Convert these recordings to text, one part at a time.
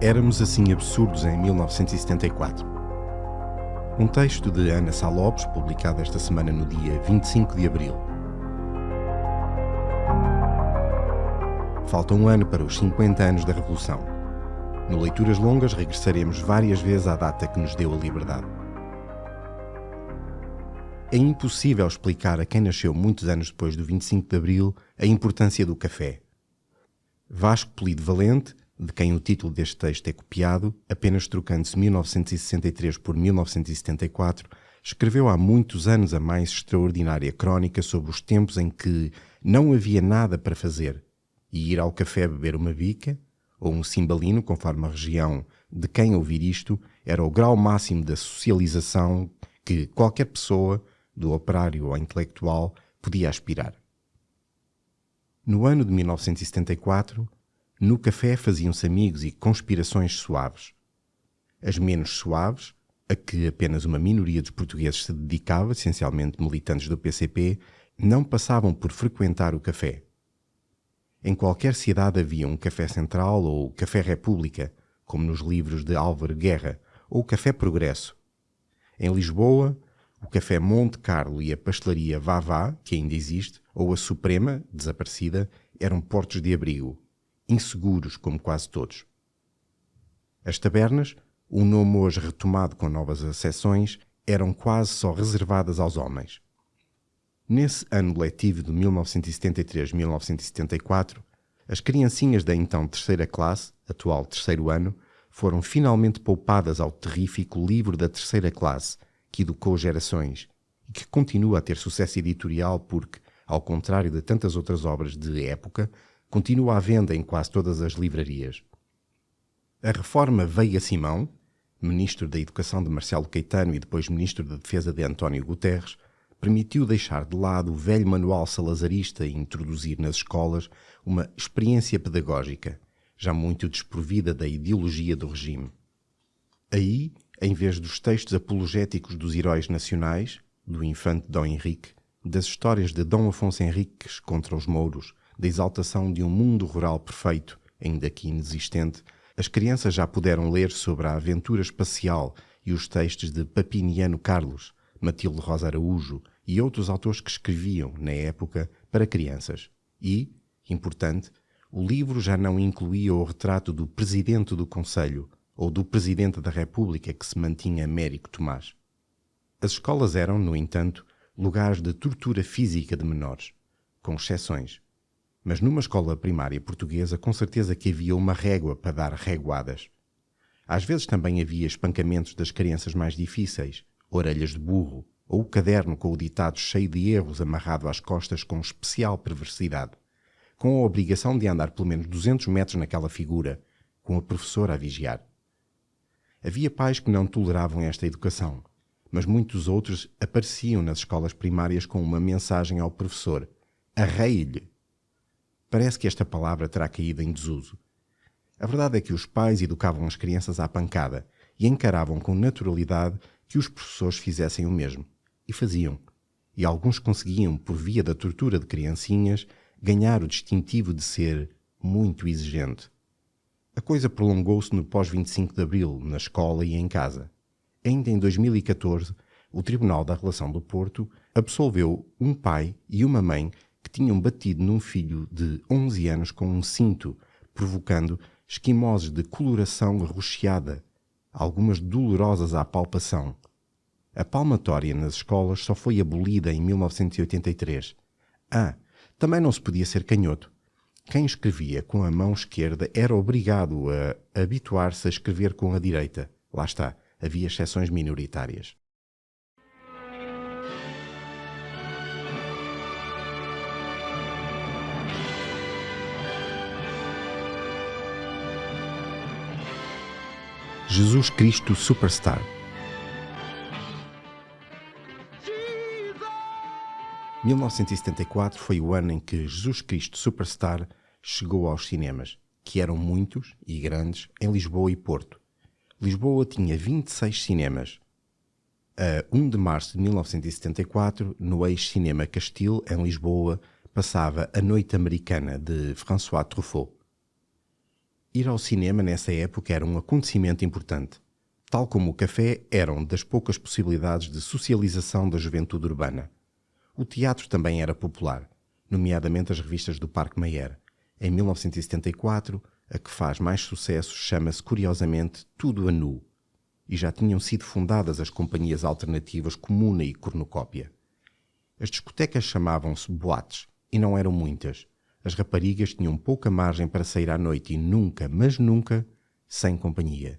Éramos assim absurdos em 1974. Um texto de Ana Sá Lopes, publicado esta semana no dia 25 de abril. Falta um ano para os 50 anos da Revolução. No Leituras Longas regressaremos várias vezes à data que nos deu a liberdade. É impossível explicar a quem nasceu muitos anos depois do 25 de abril a importância do café. Vasco Polido Valente, de quem o título deste texto é copiado, apenas trocando-se 1963 por 1974, escreveu há muitos anos a mais extraordinária crónica sobre os tempos em que não havia nada para fazer e ir ao café beber uma bica ou um cimbalino, conforme a região de quem ouvir isto, era o grau máximo da socialização que qualquer pessoa, do operário ao intelectual, podia aspirar. No ano de 1974, no café faziam-se amigos e conspirações suaves. As menos suaves, a que apenas uma minoria dos portugueses se dedicava, essencialmente militantes do PCP, não passavam por frequentar o café. Em qualquer cidade havia um café central ou café república, como nos livros de Álvaro Guerra, ou café Progresso. Em Lisboa, o café Monte Carlo e a pastelaria Vavá, que ainda existe, ou a Suprema, desaparecida, eram portos de abrigo, inseguros como quase todos. As tabernas, um nome hoje retomado com novas acessões, eram quase só reservadas aos homens. Nesse ano letivo de 1973-1974, as criancinhas da então terceira classe, atual terceiro ano, foram finalmente poupadas ao terrífico livro da terceira classe, que educou gerações e que continua a ter sucesso editorial porque, ao contrário de tantas outras obras de época, continua à venda em quase todas as livrarias. A reforma Veiga Simão, ministro da Educação de Marcelo Caetano e depois ministro da Defesa de António Guterres, permitiu deixar de lado o velho manual salazarista e introduzir nas escolas uma experiência pedagógica, já muito desprovida da ideologia do regime. Aí, em vez dos textos apologéticos dos heróis nacionais, do infante Dom Henrique, das histórias de Dom Afonso Henriques contra os mouros, da exaltação de um mundo rural perfeito, ainda que inexistente, as crianças já puderam ler sobre a aventura espacial e os textos de Papiniano Carlos, Matilde Rosa Araújo e outros autores que escreviam, na época, para crianças. E, importante, o livro já não incluía o retrato do Presidente do Conselho ou do Presidente da República que se mantinha Américo Tomás. As escolas eram, no entanto, lugares de tortura física de menores, com exceções. Mas numa escola primária portuguesa, com certeza que havia uma régua para dar reguadas. Às vezes também havia espancamentos das crianças mais difíceis, orelhas de burro, ou o caderno com o ditado cheio de erros amarrado às costas com especial perversidade, com a obrigação de andar pelo menos 200 metros naquela figura, com a professora a vigiar. Havia pais que não toleravam esta educação, mas muitos outros apareciam nas escolas primárias com uma mensagem ao professor: arreie-lhe. Parece que esta palavra terá caído em desuso. A verdade é que os pais educavam as crianças à pancada e encaravam com naturalidade que os professores fizessem o mesmo. E faziam. E alguns conseguiam, por via da tortura de criancinhas, ganhar o distintivo de ser muito exigente. A coisa prolongou-se no pós-25 de Abril, na escola e em casa. Ainda em 2014, o Tribunal da Relação do Porto absolveu um pai e uma mãe que tinham batido num filho de 11 anos com um cinto, provocando esquimoses de coloração arroxeada, algumas dolorosas à palpação. A palmatória nas escolas só foi abolida em 1983. Também não se podia ser canhoto. Quem escrevia com a mão esquerda era obrigado a habituar-se a escrever com a direita. Lá está, havia exceções minoritárias. Jesus Cristo Superstar. Em 1974 foi o ano em que Jesus Cristo Superstar chegou aos cinemas, que eram muitos e grandes em Lisboa e Porto. Lisboa tinha 26 cinemas. A 1 de março de 1974, no ex-Cinema Castil, em Lisboa, passava A Noite Americana, de François Truffaut. Ir ao cinema nessa época era um acontecimento importante. Tal como o café, eram das poucas possibilidades de socialização da juventude urbana. O teatro também era popular, nomeadamente as revistas do Parque Mayer. Em 1974, a que faz mais sucesso chama-se, curiosamente, Tudo a Nu. E já tinham sido fundadas as companhias alternativas Comuna e Cornucópia. As discotecas chamavam-se boates, e não eram muitas. As raparigas tinham pouca margem para sair à noite e nunca, mas nunca, sem companhia.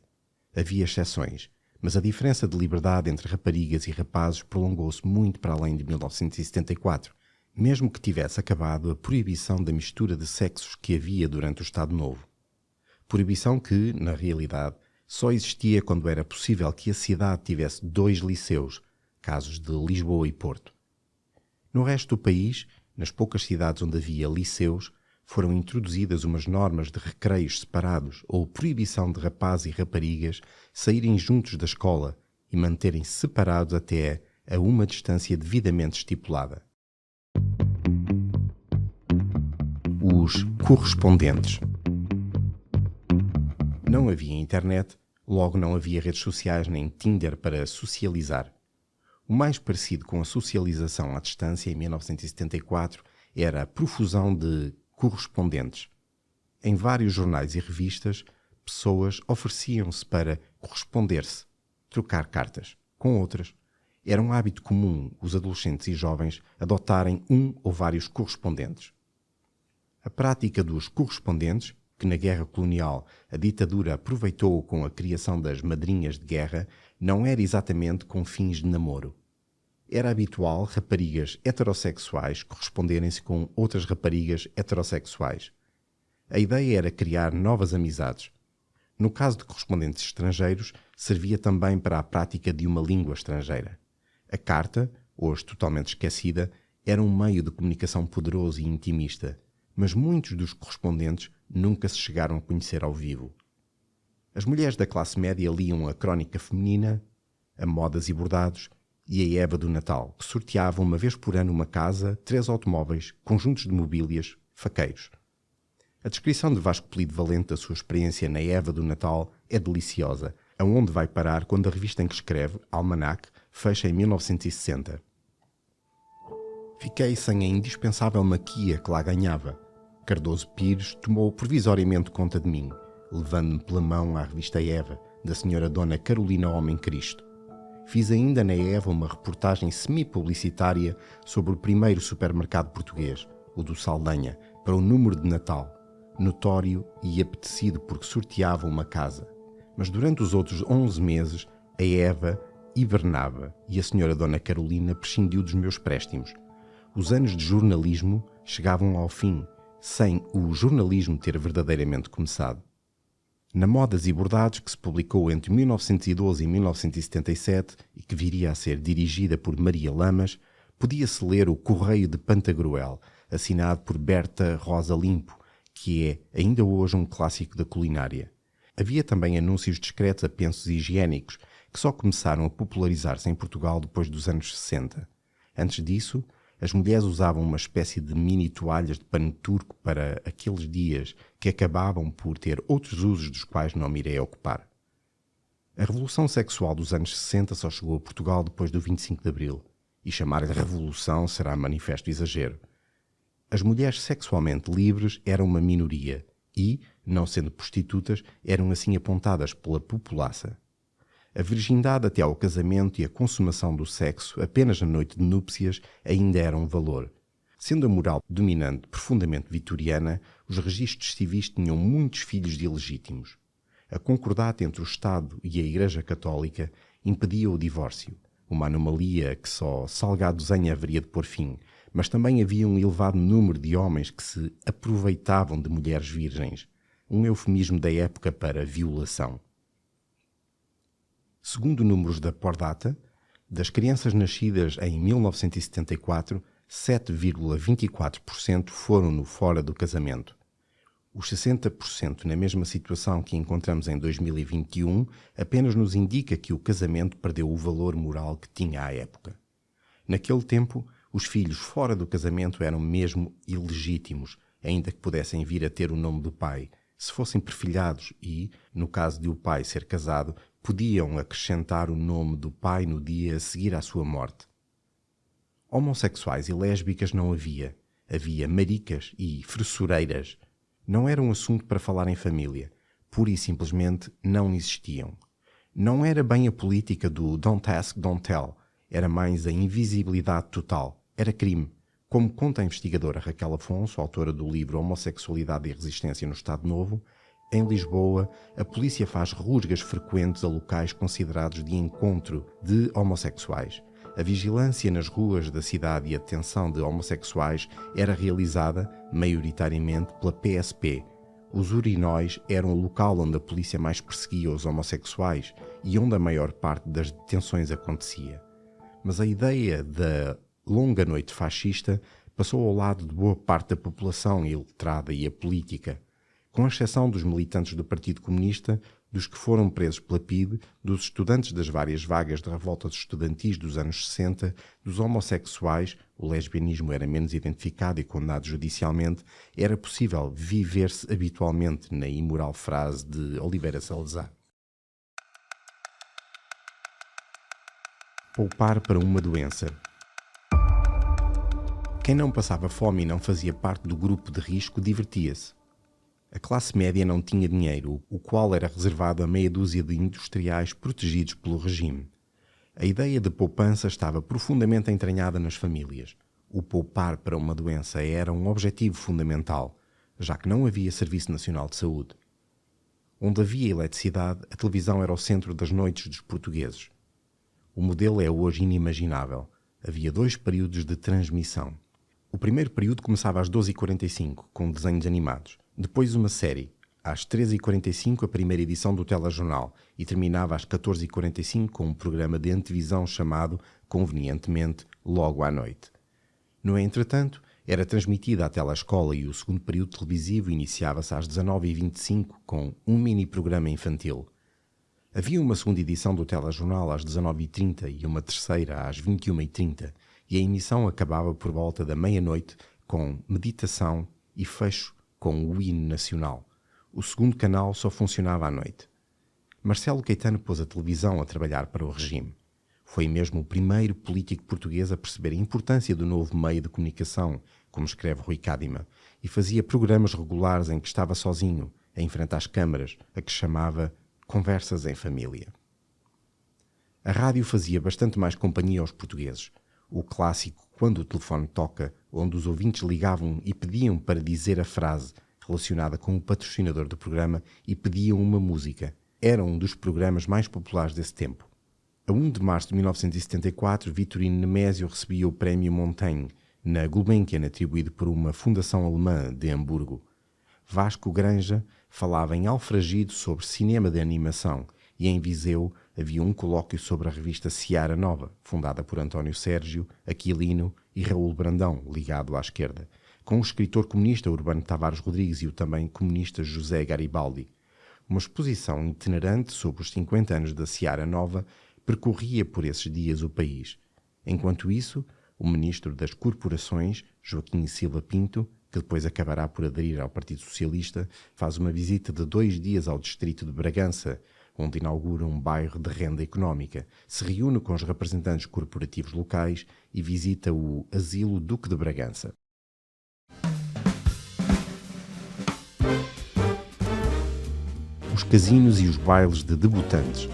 Havia exceções, mas a diferença de liberdade entre raparigas e rapazes prolongou-se muito para além de 1974, mesmo que tivesse acabado a proibição da mistura de sexos que havia durante o Estado Novo. Proibição que, na realidade, só existia quando era possível que a cidade tivesse 2 liceus, casos de Lisboa e Porto. No resto do país, nas poucas cidades onde havia liceus, foram introduzidas umas normas de recreios separados ou proibição de rapazes e raparigas saírem juntos da escola e manterem-se separados até a uma distância devidamente estipulada. Os correspondentes. Não havia internet, logo não havia redes sociais nem Tinder para socializar. O mais parecido com a socialização à distância em 1974 era a profusão de correspondentes. Em vários jornais e revistas, pessoas ofereciam-se para corresponder-se, trocar cartas com outras. Era um hábito comum os adolescentes e jovens adotarem um ou vários correspondentes. A prática dos correspondentes, que na guerra colonial a ditadura aproveitou com a criação das madrinhas de guerra, não era exatamente com fins de namoro. Era habitual raparigas heterossexuais corresponderem-se com outras raparigas heterossexuais. A ideia era criar novas amizades. No caso de correspondentes estrangeiros, servia também para a prática de uma língua estrangeira. A carta, hoje totalmente esquecida, era um meio de comunicação poderoso e intimista, mas muitos dos correspondentes nunca se chegaram a conhecer ao vivo. As mulheres da classe média liam a Crónica Feminina, a Modas e Bordados e a Eva do Natal, que sorteavam uma vez por ano uma casa, 3 automóveis, conjuntos de mobílias, faqueiros. A descrição de Vasco Polido Valente da sua experiência na Eva do Natal é deliciosa, aonde vai parar quando a revista em que escreve, Almanac, fecha em 1960. Fiquei sem a indispensável maquia que lá ganhava. Cardoso Pires tomou provisoriamente conta de mim, levando-me pela mão à revista Eva, da senhora Dona Carolina Homem Cristo. Fiz ainda na Eva uma reportagem semi-publicitária sobre o primeiro supermercado português, o do Saldanha, para o número de Natal, notório e apetecido porque sorteava uma casa. Mas durante os outros 11 meses, a Eva hibernava e a senhora Dona Carolina prescindiu dos meus préstimos. Os anos de jornalismo chegavam ao fim, sem o jornalismo ter verdadeiramente começado. Na Modas e Bordados, que se publicou entre 1912 e 1977 e que viria a ser dirigida por Maria Lamas, podia-se ler o Correio de Pantagruel, assinado por Berta Rosa Limpo, que é ainda hoje um clássico da culinária. Havia também anúncios discretos a pensos higiênicos, que só começaram a popularizar-se em Portugal depois dos anos 60. Antes disso, as mulheres usavam uma espécie de mini toalhas de pano turco para aqueles dias que acabavam por ter outros usos dos quais não me irei ocupar. A revolução sexual dos anos 60 só chegou a Portugal depois do 25 de Abril, e chamar-lhe revolução será manifesto exagero. As mulheres sexualmente livres eram uma minoria e, não sendo prostitutas, eram assim apontadas pela populaça. A virgindade até ao casamento e a consumação do sexo apenas na noite de núpcias ainda era um valor. Sendo a moral dominante profundamente vitoriana, os registros civis tinham muitos filhos de ilegítimos. A concordata entre o Estado e a Igreja Católica impedia o divórcio, uma anomalia que só Salgado Zenha haveria de pôr fim, mas também havia um elevado número de homens que se aproveitavam de mulheres virgens, um eufemismo da época para violação. Segundo números da Pordata, das crianças nascidas em 1974, 7,24% foram no fora do casamento. Os 60% na mesma situação que encontramos em 2021 apenas nos indica que o casamento perdeu o valor moral que tinha à época. Naquele tempo, os filhos fora do casamento eram mesmo ilegítimos, ainda que pudessem vir a ter o nome do pai, Se fossem perfilhados e, no caso de o pai ser casado, podiam acrescentar o nome do pai no dia a seguir à sua morte. Homossexuais e lésbicas não havia. Havia maricas e fressureiras. Não era um assunto para falar em família. Pura e simplesmente não existiam. Não era bem a política do don't ask, don't tell. Era mais a invisibilidade total. Era crime. Como conta a investigadora Raquel Afonso, autora do livro Homossexualidade e Resistência no Estado Novo, em Lisboa, a polícia faz rusgas frequentes a locais considerados de encontro de homossexuais. A vigilância nas ruas da cidade e a detenção de homossexuais era realizada, maioritariamente, pela PSP. Os urinóis eram o local onde a polícia mais perseguia os homossexuais e onde a maior parte das detenções acontecia. Mas a ideia da longa noite fascista passou ao lado de boa parte da população iletrada e apolítica, com exceção dos militantes do Partido Comunista, dos que foram presos pela PIDE, dos estudantes das várias vagas de revoltas estudantis dos anos 60, dos homossexuais, o lesbianismo era menos identificado e condenado judicialmente, era possível viver-se habitualmente na imoral frase de Oliveira Salazar. Poupar para uma doença. Quem não passava fome e não fazia parte do grupo de risco divertia-se. A classe média não tinha dinheiro, o qual era reservado a meia dúzia de industriais protegidos pelo regime. A ideia de poupança estava profundamente entranhada nas famílias. O poupar para uma doença era um objetivo fundamental, já que não havia Serviço Nacional de Saúde. Onde havia eletricidade, a televisão era o centro das noites dos portugueses. O modelo é hoje inimaginável. Havia 2 períodos de transmissão. O primeiro período começava às 12h45, com desenhos animados. Depois uma série, às 13h45 a primeira edição do telejornal e terminava às 14h45 com um programa de antevisão chamado, convenientemente, Logo à Noite. No entretanto, era transmitida a telescola e o segundo período televisivo iniciava-se às 19h25 com um mini-programa infantil. Havia uma segunda edição do telejornal às 19h30 e uma terceira às 21h30 e a emissão acabava por volta da meia-noite com meditação e fecho com o hino nacional. O segundo canal só funcionava à noite. Marcelo Caetano pôs a televisão a trabalhar para o regime. Foi mesmo o primeiro político português a perceber a importância do novo meio de comunicação, como escreve Rui Cadima, e fazia programas regulares em que estava sozinho, em frente às câmaras, a que chamava Conversas em Família. A rádio fazia bastante mais companhia aos portugueses. O clássico Quando o telefone toca, onde os ouvintes ligavam e pediam para dizer a frase relacionada com o patrocinador do programa e pediam uma música. Era um dos programas mais populares desse tempo. A 1 de março de 1974, Vitorino Nemésio recebia o Prémio Montaigne, na Gulbenkian, atribuído por uma fundação alemã de Hamburgo. Vasco Granja falava em Alfragido sobre cinema de animação e em Viseu havia um colóquio sobre a revista Seara Nova, fundada por António Sérgio, Aquilino e Raul Brandão, ligado à esquerda, com o escritor comunista Urbano Tavares Rodrigues e o também comunista José Garibaldi. Uma exposição itinerante sobre os 50 anos da Seara Nova percorria por esses dias o país. Enquanto isso, o ministro das Corporações, Joaquim Silva Pinto, que depois acabará por aderir ao Partido Socialista, faz uma visita de 2 dias ao distrito de Bragança, onde inaugura um bairro de renda económica, se reúne com os representantes corporativos locais e visita o Asilo Duque de Bragança. Os casinos e os bailes de debutantes.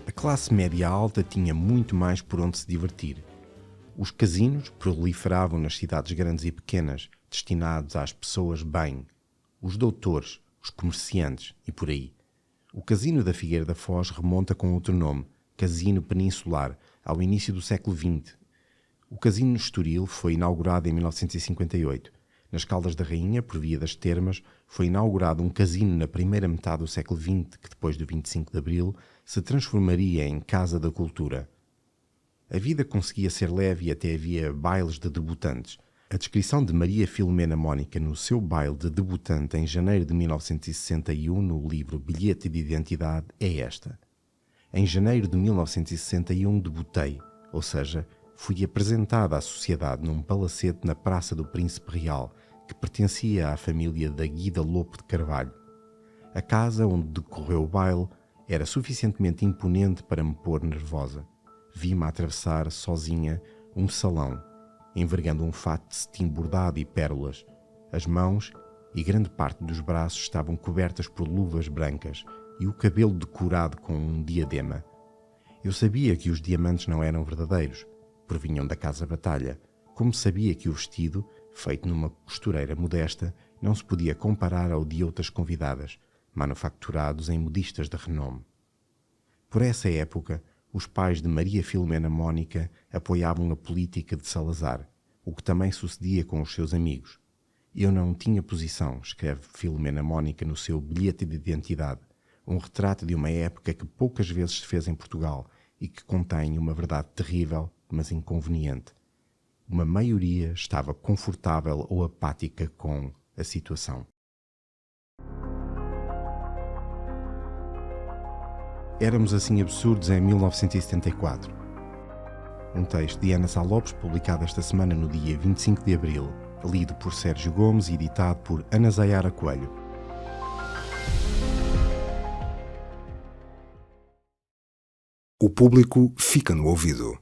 A classe média alta tinha muito mais por onde se divertir. Os casinos proliferavam nas cidades grandes e pequenas, destinados às pessoas bem, os doutores, os comerciantes e por aí. O Casino da Figueira da Foz remonta com outro nome, Casino Peninsular, ao início do século XX. O Casino no Estoril foi inaugurado em 1958. Nas Caldas da Rainha, por via das Termas, foi inaugurado um casino na primeira metade do século XX, que depois do 25 de Abril se transformaria em Casa da Cultura. A vida conseguia ser leve e até havia bailes de debutantes. A descrição de Maria Filomena Mónica no seu baile de debutante em janeiro de 1961 no livro Bilhete de Identidade é esta. Em janeiro de 1961 debutei, ou seja, fui apresentada à sociedade num palacete na Praça do Príncipe Real, que pertencia à família da Guida Lopo de Carvalho. A casa onde decorreu o baile era suficientemente imponente para me pôr nervosa. Vi-me atravessar, sozinha, um salão, envergando um fato de cetim bordado e pérolas. As mãos e grande parte dos braços estavam cobertas por luvas brancas e o cabelo decorado com um diadema. Eu sabia que os diamantes não eram verdadeiros, provinham da Casa Batalha, como sabia que o vestido, feito numa costureira modesta, não se podia comparar ao de outras convidadas, manufaturados em modistas de renome. Por essa época, os pais de Maria Filomena Mónica apoiavam a política de Salazar, o que também sucedia com os seus amigos. Eu não tinha posição, escreve Filomena Mónica no seu bilhete de identidade, um retrato de uma época que poucas vezes se fez em Portugal e que contém uma verdade terrível, mas inconveniente. Uma maioria estava confortável ou apática com a situação. Éramos assim absurdos em 1974. Um texto de Ana Sá Lopes, publicado esta semana no dia 25 de abril, lido por Sérgio Gomes e editado por Ana Zayara Coelho. O público fica no ouvido.